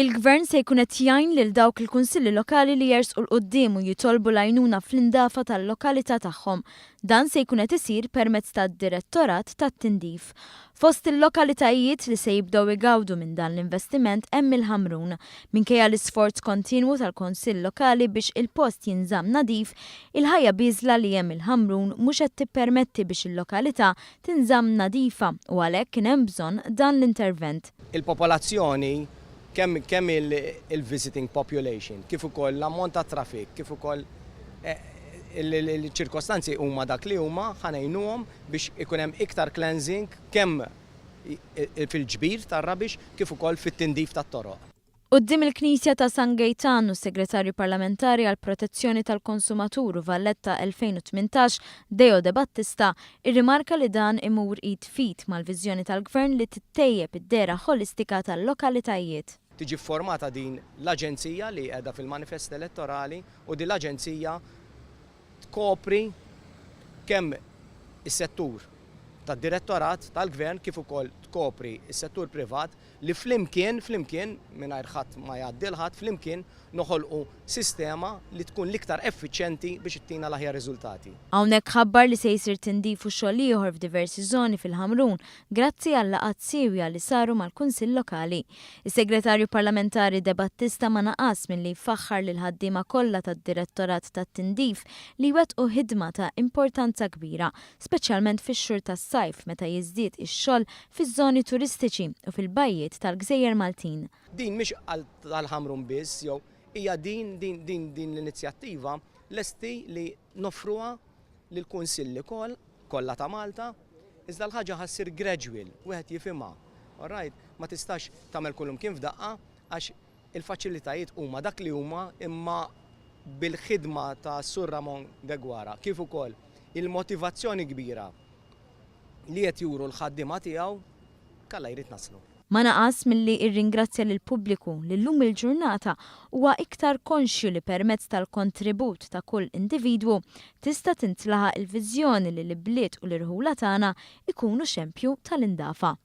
Il-Gvern se jkun qed jgħin lil dawk il-kunsilli lokali li jersqu l-qudiem u jitolbu l-għajnuna fl-indafa tal-lokalità tagħhom. Dan se jkun qed isir permezz tad-Direttorat tat-Tindif. Fost il-lokalitajiet li se jibdew igawdu minn dan l-investiment hemm il-Ħamrun. Minkejja l-isforz kontinwu tal-Kunsill Lokali biex il-post jinżamm nadif, il-ħajja biżla li hemm il-Ħamrun mhux qed tippermetti biex il-lokalità tinżamm nadifa u għalhekk kien hemm bżonn dan l-intervent. Il-popolazzjoni kemm il-visiting population, kif ukoll l-ammont ta' traffic, kif ukoll il-ċirkostanzi huma dak li huma ħanejnuhom biex ikun hemm iktar cleansing kemm fil-ġbir tar-rabix kif ukoll fit-tindif tat-toroq. Quddiem il-Knisja ta' San Gaetano, segretarju parlamentari għal protezzjoni tal-konsumatur u Valletta 2018, Deo De Battista, irrimarka li dan imur id fit mal-viżjoni tal-Gvern li tittejjeb id-dera holistika tal-lokalitajiet. Tiġi formata din l-aġenzija li qiegħda fil-manifest elettorali u din l-aġenzija tkopri kemm is-settur tad-direttorat tal-Gvern kif ukoll tkopri is-settur privat li flimkien mingħajr ħadd ma jgħaddi l-ħadd flimkien noħolqu sistema li tkun l-iktar effiċjenti biex ittina l-aħjar riżultati. Hawnhekk ħabbar li se jsir tindif u xogħol ieħor f'diversi żoni fil-Ħamrun grazzi għal laqgħat sewja li saru mal-Kunsill Lokali. Is-Segretarju Parlamentari De Battista ma naqas milli jfaħħar lil ħaddiema kollha tad-Direttorat tat-Tindif li wettqu ħidma ta' importanza kbira, speċjalment fix-xhur tas-sajf meta jiżdied ix-xogħol fiż-żoni turistiċi u fil-bajjiet tal-Gżejjer Maltin. Din mhix għall-Ħamrun biss jew hija din l-inizjattiva lesti li nofruha lill-kunsilli kollha ta' Malta, iżda l-ħaġa ħassir gradual, wieħed jifhimha. Alright, ma tistax tagħmel kullum kien f'daqqa għax il-faċilitajiet huma dak li huma imma bil-ħidma ta' Sur Ramon Degwara kif ukoll il-motivazzjoni kbira li qed juru l-ħaddiema tiegħu kalla jrid naslu. Ma naqas milli irringrazzja lil pubbliku li llum il-ġurnata huwa iktar konxju li permezz tal-kontribut ta' kull individwu tista' tintlaħaq il-viżjoni li l-bliet u l-irħula tagħna ikunu xempju tal-indafa.